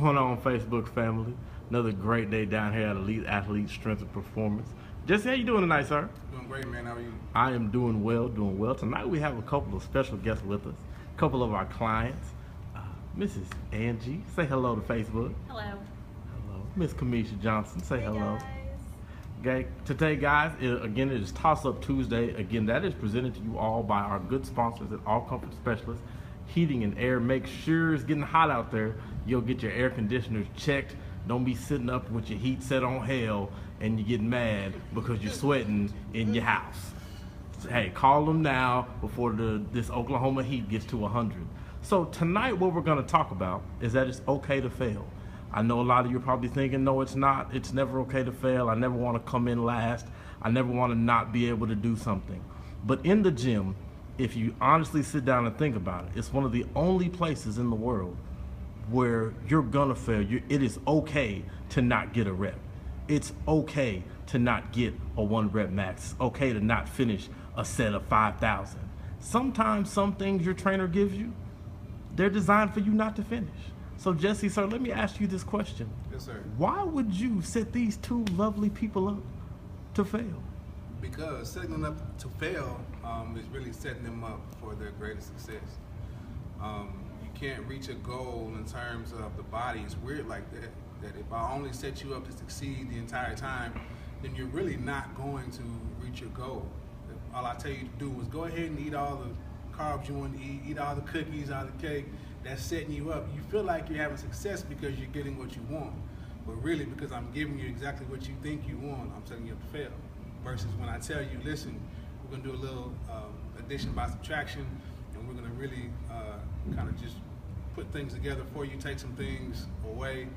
going on, Facebook family? Another great day down here at Elite Athlete Strength and Performance. Jesse, how you doing tonight, sir? Doing great, man. How are you? I am doing well, doing well. Tonight we have a couple of special guests with us. A couple of our clients. Mrs. Angie, say hello to Facebook. Hello. Hello. Miss Kamisha Johnson, say hello. Guys. Okay, today, guys, again, it is Toss Up Tuesday. Again, that is presented to you all by our good sponsors at All Comfort Specialists, Heating and Air. Make sure it's getting hot out there. You'll get your air conditioners checked. Don't be sitting up with your heat set on hell and you get mad because you're sweating in your house. Hey, call them now before this Oklahoma heat gets to 100. So tonight what we're going to talk about is that it's okay to fail. I know a lot of you are probably thinking, no, it's not. It's never okay to fail. I never want to come in last. I never want to not be able to do something. But in the gym, if you honestly sit down and think about it, it's one of the only places in the world where you're going to fail. It is okay to not get a rep. It's okay to not get a 1 rep max. It's okay to not finish a set of 5,000. Sometimes some things your trainer gives you, they're designed for you not to finish. So Jesse, sir, let me ask you this question. Yes, sir. Why would you set these two lovely people up to fail? Because setting them up to fail is really setting them up for their greatest success. You can't reach a goal in terms of the body. It's weird like that. That if I only set you up to succeed the entire time, then you're really not going to reach your goal. All I tell you to do is go ahead and eat all the carbs you want to eat all the cookies, all the cake. That's setting you up. You feel like you're having success because you're getting what you want. But really, because I'm giving you exactly what you think you want, I'm setting you up to fail. Versus when I tell you, listen, we're going to do a little addition by subtraction, and we're going to really kind of just put things together for you, take some things away,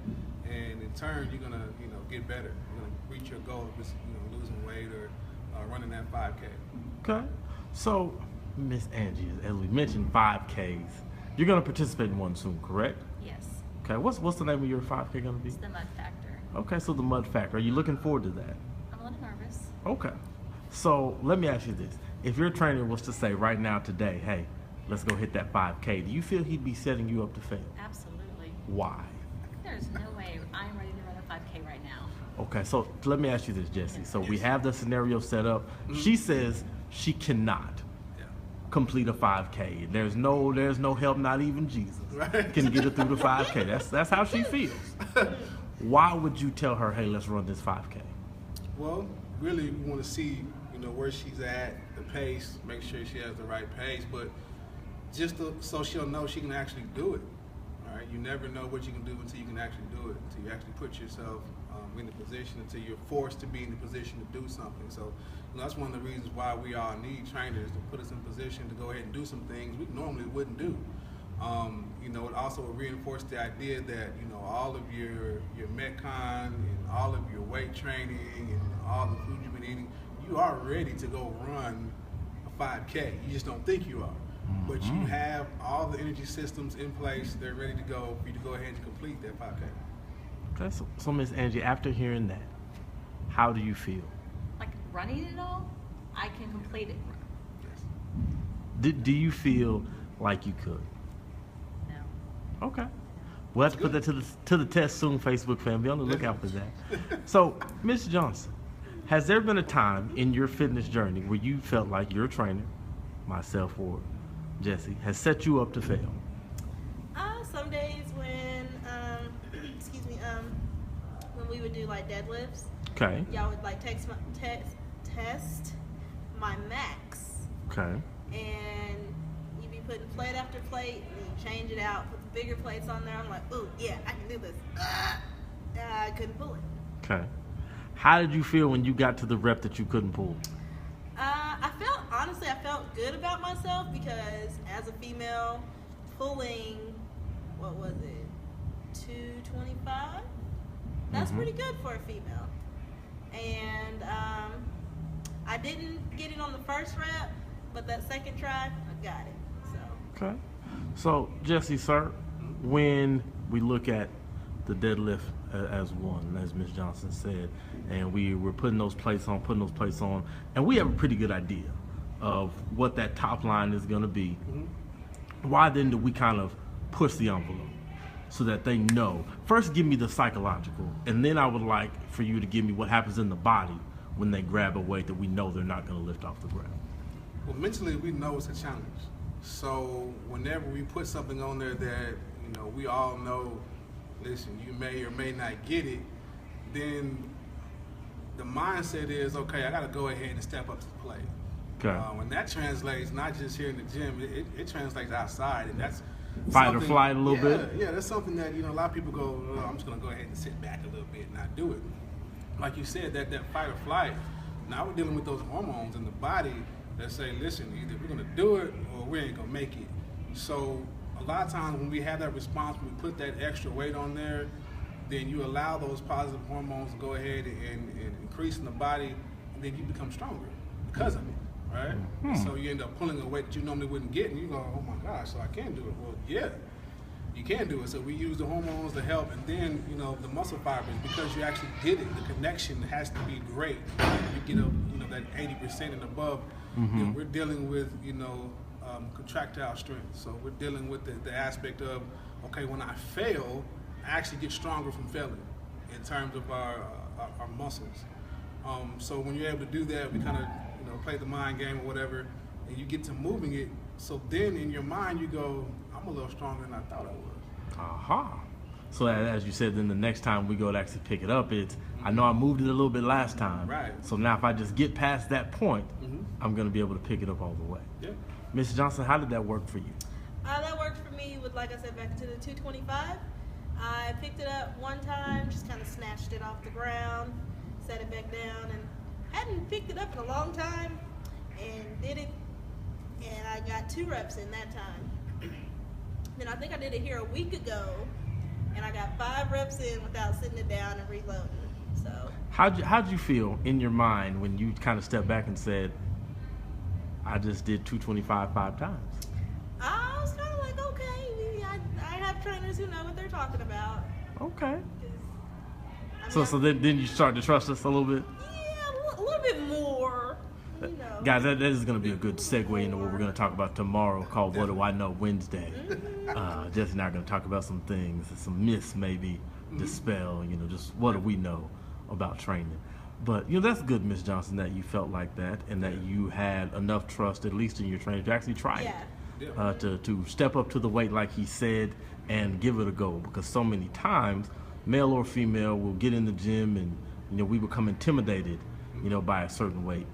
and in turn, you're going to get better. You're going to reach your goal of just, losing weight or running that 5K. Okay. So, Miss Angie, as we mentioned 5Ks, you're going to participate in one soon, correct? Yes. Okay. What's the name of your 5K going to be? It's the Mud Factor. Okay, so the Mud Factor. Are you looking forward to that? I'm a little nervous. Okay. So let me ask you this. If your trainer was to say right now today, hey, let's go hit that 5K, do you feel he'd be setting you up to fail? Absolutely. Why? There's no way I'm ready to run a 5K right now. Okay, so let me ask you this, Jesse. So we have the scenario set up. She says she cannot complete a 5K. There's no help, not even Jesus can get her through the 5K. That's how she feels. Why would you tell her, hey, let's run this 5K? Well, really, we want to see, where she's at, the pace, make sure she has the right pace, but just so she'll know she can actually do it. All right, you never know what you can do until you can actually do it, until you actually put yourself in the position, until you're forced to be in the position to do something. So that's one of the reasons why we all need trainers, to put us in position to go ahead and do some things we normally wouldn't do. It also reinforced the idea that, all of your Metcon and all of your weight training and all the food you've been eating, you are ready to go run a 5K. You just don't think you are. But you have all the energy systems in place. They're ready to go for you to go ahead and complete that 5K. Okay, so Miss Angie, after hearing that, how do you feel? Like running it all, I can complete it. Yes. Do you feel like you could? No. Okay. Well, let's put that to the test soon, Facebook family. Be on the lookout for that. So, Miss Johnson, has there been a time in your fitness journey where you felt like your trainer, myself or Jesse, has set you up to fail? Some days when, when we would do like deadlifts, Okay. y'all would like test my max, Okay. and you'd be putting plate after plate, and you change it out, put the bigger plates on there. I'm like, ooh, yeah, I can do this. I couldn't pull it. Okay. How did you feel when you got to the rep that you couldn't pull? I felt good about myself because as a female, pulling, what was it, 225? That's pretty good for a female. And I didn't get it on the first rep, but that second try, I got it. So. Okay. So, Jesse, sir, when we look at the deadlift as one, as Ms. Johnson said, and we were putting those plates on, and we have a pretty good idea of what that top line is going to be. Why then do we kind of push the envelope? so that they know. First, give me the psychological, and then I would like for you to give me what happens in the body when they grab a weight that we know they're not going to lift off the ground. Well, mentally, we know it's a challenge. So whenever we put something on there that, you know, we all know, listen, you may or may not get it, then the mindset is, okay, I got to go ahead and step up to the plate. Okay. And that translates not just here in the gym, it translates outside, and that's Fight or something- flight a little yeah, bit? Yeah, that's something that, you know, a lot of people go, oh, I'm just going to go ahead and sit back a little bit and not do it. Like you said, that fight or flight, now we're dealing with those hormones in the body that say, listen, either we're going to do it or we ain't going to make it. So a lot of times when we have that response, when we put that extra weight on there, then you allow those positive hormones to go ahead and increase in the body, and then you become stronger because of it, right? So you end up pulling a weight that you normally wouldn't get, and you go, oh my gosh, so I can do it. Well, yeah, you can do it. So we use the hormones to help, and then, you know, the muscle fibers, because you actually did it, the connection has to be great. You get up, you know, that 80% and above. You know, we're dealing with, you know, contractile strength. So we're dealing with the aspect of, okay, when I fail, I actually get stronger from failing in terms of our muscles. So when you're able to do that, we kind of, you know, play the mind game or whatever, and you get to moving it. So then in your mind you go, I'm a little stronger than I thought I was. Aha. So as you said, then the next time we go to actually pick it up, it's, I know I moved it a little bit last time. Right. So now if I just get past that point, I'm going to be able to pick it up all the way. Yeah. Ms. Johnson, how did that work for you? That worked for me with, like I said, back to the 225. I picked it up one time, just kind of snatched it off the ground, set it back down, and hadn't picked it up in a long time, and did it, and I got 2 reps in that time. Then I think I did it here a week ago, and I got 5 reps in without sitting it down and reloading. So How'd you feel in your mind when you kind of stepped back and said, I just did 225 5 times? I was kind of like, okay, maybe I have trainers who know what they're talking about. Okay. 'Cause, I mean, So then you start to trust us a little bit? yeah, a little bit more. You know. Guys, that is going to be a good segue into what we're going to talk about tomorrow, called What Do I Know Wednesday. Jesse and I are going to talk about some things, some myths maybe, dispel, you know, just what do we know about training. But, you know, that's good, Ms. Johnson, that you felt like that and that you had enough trust, at least in your training, to actually try it. To step up to the weight like he said and give it a go. Because so many times, male or female will get in the gym and, you know, we become intimidated, you know, by a certain weight.